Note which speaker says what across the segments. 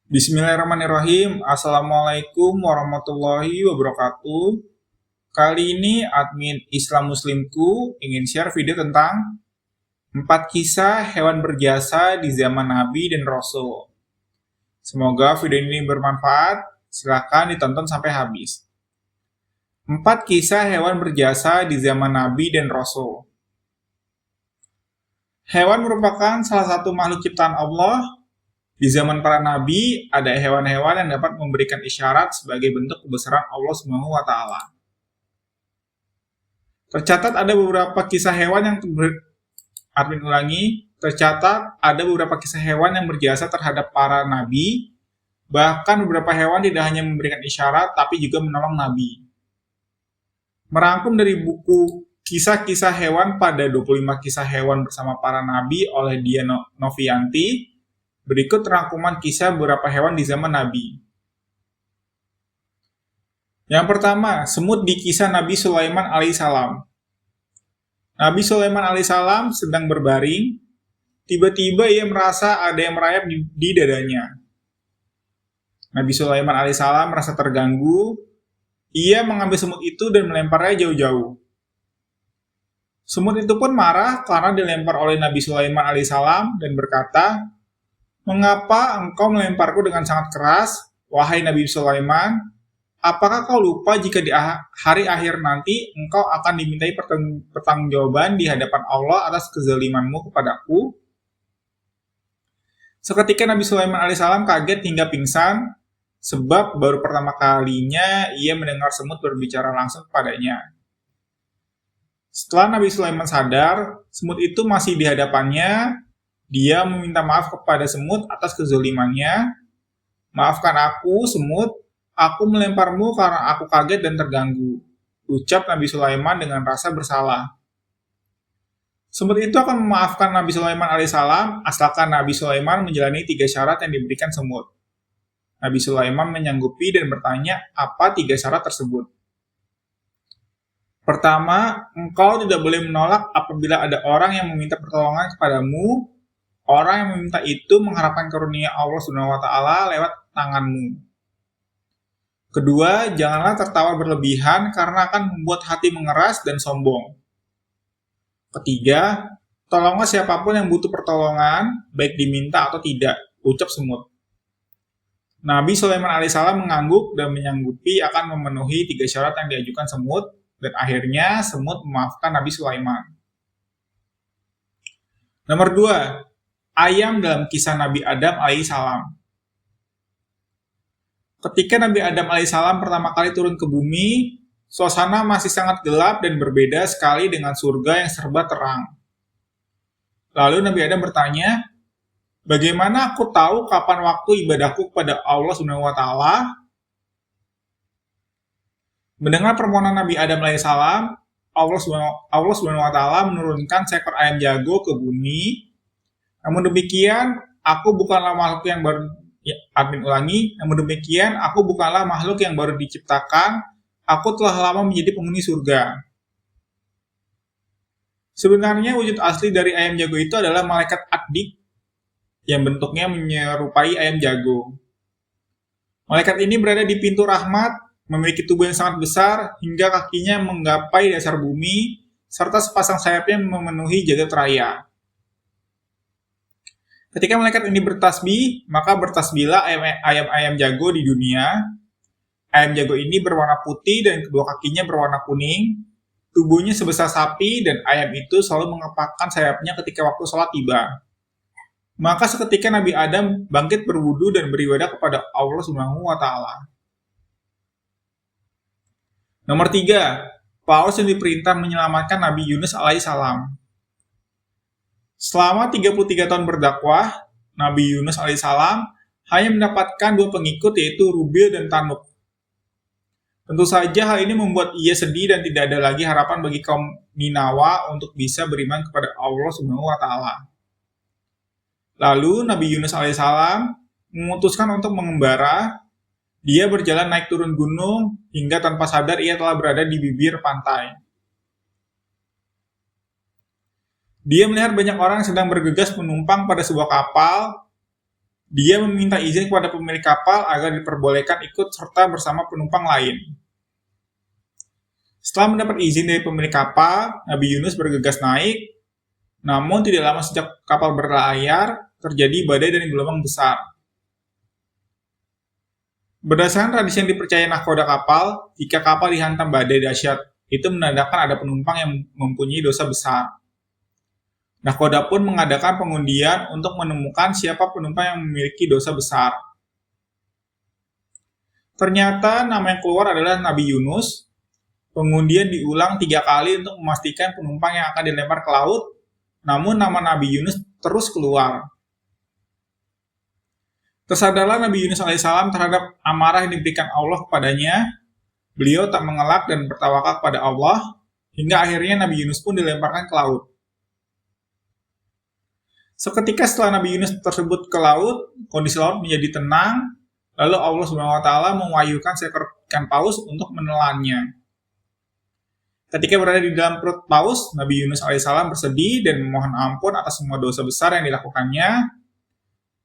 Speaker 1: Bismillahirrahmanirrahim. Assalamualaikum warahmatullahi wabarakatuh. Kali ini admin Islam Muslimku ingin share video tentang 4 kisah hewan berjasa di zaman Nabi dan Rasul. Semoga video ini bermanfaat. Silakan ditonton sampai habis. 4 kisah hewan berjasa di zaman Nabi dan Rasul. Hewan merupakan salah satu makhluk ciptaan Allah. Di zaman para nabi, ada hewan-hewan yang dapat memberikan isyarat sebagai bentuk kebesaran Allah Subhanahu wa taala. Tercatat ada beberapa kisah hewan yang tercatat ada beberapa kisah hewan yang berjasa terhadap para nabi. Bahkan beberapa hewan tidak hanya memberikan isyarat tapi juga menolong nabi. Merangkum dari buku Kisah-kisah Hewan pada 25 kisah hewan bersama para nabi oleh Dian Novianti. Berikut rangkuman kisah beberapa hewan di zaman Nabi. Yang pertama, semut di kisah Nabi Sulaiman alaihissalam. Nabi Sulaiman alaihissalam sedang berbaring, tiba-tiba ia merasa ada yang merayap di dadanya. Nabi Sulaiman alaihissalam merasa terganggu, ia mengambil semut itu dan melemparnya jauh-jauh. Semut itu pun marah karena dilempar oleh Nabi Sulaiman alaihissalam dan berkata, "Mengapa engkau melemparku dengan sangat keras, wahai Nabi Sulaiman? Apakah kau lupa jika di hari akhir nanti engkau akan dimintai pertanggungjawaban di hadapan Allah atas kezalimanmu kepadaku?" Seketika Nabi Sulaiman alaihissalam kaget hingga pingsan, sebab baru pertama kalinya ia mendengar semut berbicara langsung kepadanya. Setelah Nabi Sulaiman sadar, semut itu masih di hadapannya. Dia meminta maaf kepada semut atas kezalimannya. "Maafkan aku, semut. Aku melemparmu karena aku kaget dan terganggu," ucap Nabi Sulaiman dengan rasa bersalah. Semut itu akan memaafkan Nabi Sulaiman alaihissalam asalkan Nabi Sulaiman menjalani 3 syarat yang diberikan semut. Nabi Sulaiman menyanggupi dan bertanya apa 3 syarat tersebut. Pertama, engkau tidak boleh menolak apabila ada orang yang meminta pertolongan kepadamu. Orang yang meminta itu mengharapkan karunia Allah Subhanahu wa taala lewat tanganmu. Kedua, janganlah tertawa berlebihan karena akan membuat hati mengeras dan sombong. Ketiga, tolonglah siapapun yang butuh pertolongan, baik diminta atau tidak, ucap semut. Nabi Sulaiman alaihissalam mengangguk dan menyanggupi akan memenuhi 3 syarat yang diajukan semut, dan akhirnya semut memaafkan Nabi Sulaiman. Nomor 2. Ayam dalam kisah Nabi Adam alaihissalam. Ketika Nabi Adam alaihissalam pertama kali turun ke bumi, suasana masih sangat gelap dan berbeda sekali dengan surga yang serba terang. Lalu Nabi Adam bertanya, "Bagaimana aku tahu kapan waktu ibadahku kepada Allah Subhanahu wa taala?" Mendengar permohonan Nabi Adam alaihissalam, Allah Subhanahu wa taala menurunkan seekor ayam jago ke bumi. Namun demikian, aku bukanlah makhluk yang baru Namun demikian, aku bukanlah makhluk yang baru diciptakan. Aku telah lama menjadi penghuni surga. Sebenarnya wujud asli dari ayam jago itu adalah malaikat Ad-Dik yang bentuknya menyerupai ayam jago. Malaikat ini berada di pintu rahmat, memiliki tubuh yang sangat besar hingga kakinya menggapai dasar bumi, serta sepasang sayapnya memenuhi jagat raya. Ketika malaikat ini bertasbih, maka bertasbihlah ayam-ayam jago di dunia. Ayam jago ini berwarna putih dan kedua kakinya berwarna kuning. Tubuhnya sebesar sapi dan ayam itu selalu mengepakkan sayapnya ketika waktu sholat tiba. Maka seketika Nabi Adam bangkit berwudu dan beribadah kepada Allah Subhanahu wa taala. Nomor 3. Paus yang diperintah menyelamatkan Nabi Yunus alaihissalam. Selama 33 tahun berdakwah, Nabi Yunus alaihissalam hanya mendapatkan 2 pengikut yaitu Rubil dan Tanuk. Tentu saja hal ini membuat ia sedih dan tidak ada lagi harapan bagi kaum Ninawa untuk bisa beriman kepada Allah Subhanahu wa taala. Lalu Nabi Yunus alaihissalam memutuskan untuk mengembara. Dia berjalan naik turun gunung hingga tanpa sadar ia telah berada di bibir pantai. Dia melihat banyak orang yang sedang bergegas menumpang pada sebuah kapal. Dia meminta izin kepada pemilik kapal agar diperbolehkan ikut serta bersama penumpang lain. Setelah mendapat izin dari pemilik kapal, Nabi Yunus bergegas naik, namun tidak lama sejak kapal berlayar, terjadi badai dan gelombang besar. Berdasarkan tradisi yang dipercaya nahkoda kapal, jika kapal dihantam badai dahsyat, itu menandakan ada penumpang yang mempunyai dosa besar. Nahkoda pun mengadakan pengundian untuk menemukan siapa penumpang yang memiliki dosa besar. Ternyata nama yang keluar adalah Nabi Yunus. Pengundian diulang 3 kali untuk memastikan penumpang yang akan dilempar ke laut, namun nama Nabi Yunus terus keluar. Tersadarlah Nabi Yunus alaihissalam terhadap amarah yang diberikan Allah kepadanya. Beliau tak mengelak dan bertawakal kepada Allah, hingga akhirnya Nabi Yunus pun dilemparkan ke laut. Seketika setelah Nabi Yunus tersebut ke laut, kondisi laut menjadi tenang, lalu Allah SWT mewahyukan seekor ikan paus untuk menelannya. Ketika berada di dalam perut paus, Nabi Yunus alaihissalam bersedih dan memohon ampun atas semua dosa besar yang dilakukannya.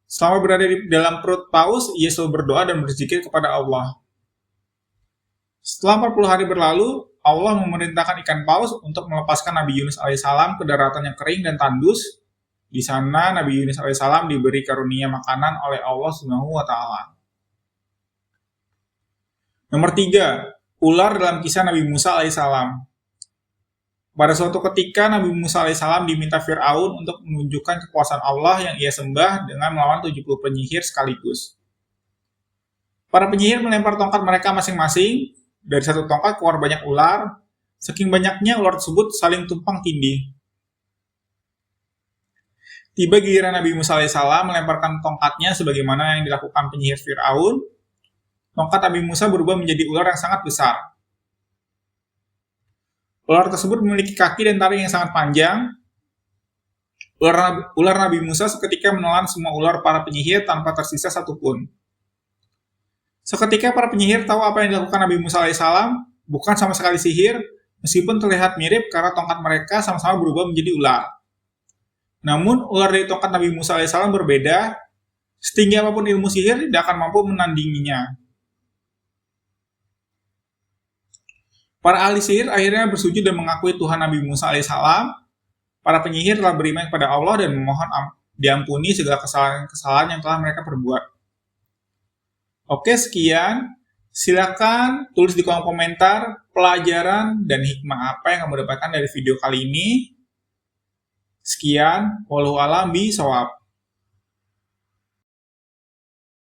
Speaker 1: Selama berada di dalam perut paus, ia selalu berdoa dan berzikir kepada Allah. Setelah 40 hari berlalu, Allah memerintahkan ikan paus untuk melepaskan Nabi Yunus alaihissalam ke daratan yang kering dan tandus. Di sana Nabi Yunus alaihissalam diberi karunia makanan oleh Allah SWT. Nomor 3, ular dalam kisah Nabi Musa alaihissalam. Pada suatu ketika Nabi Musa alaihissalam diminta Fir'aun untuk menunjukkan kekuasaan Allah yang ia sembah dengan melawan 70 penyihir sekaligus. Para penyihir melempar tongkat mereka masing-masing. Dari satu tongkat keluar banyak ular. Saking banyaknya ular tersebut saling tumpang tindih. Tiba giliran Nabi Musa alaihissalam melemparkan tongkatnya sebagaimana yang dilakukan penyihir Fir'aun. Tongkat Nabi Musa berubah menjadi ular yang sangat besar. Ular tersebut memiliki kaki dan taring yang sangat panjang. Ular Nabi Musa seketika menelan semua ular para penyihir tanpa tersisa satupun. Seketika para penyihir tahu apa yang dilakukan Nabi Musa alaihissalam, bukan sama sekali sihir, meskipun terlihat mirip karena tongkat mereka sama-sama berubah menjadi ular. Namun, ular dari tongkat Nabi Musa alaihissalam berbeda. Setinggi apapun ilmu sihir tidak akan mampu menandinginya. Para ahli sihir akhirnya bersujud dan mengakui Tuhan Nabi Musa alaihissalam. Para penyihir telah beriman kepada Allah dan memohon diampuni segala kesalahan-kesalahan yang telah mereka perbuat. Oke, sekian. Silakan tulis di kolom komentar pelajaran dan hikmah apa yang kamu dapatkan dari video kali ini. Sekian, wallahu a'lam bishawab.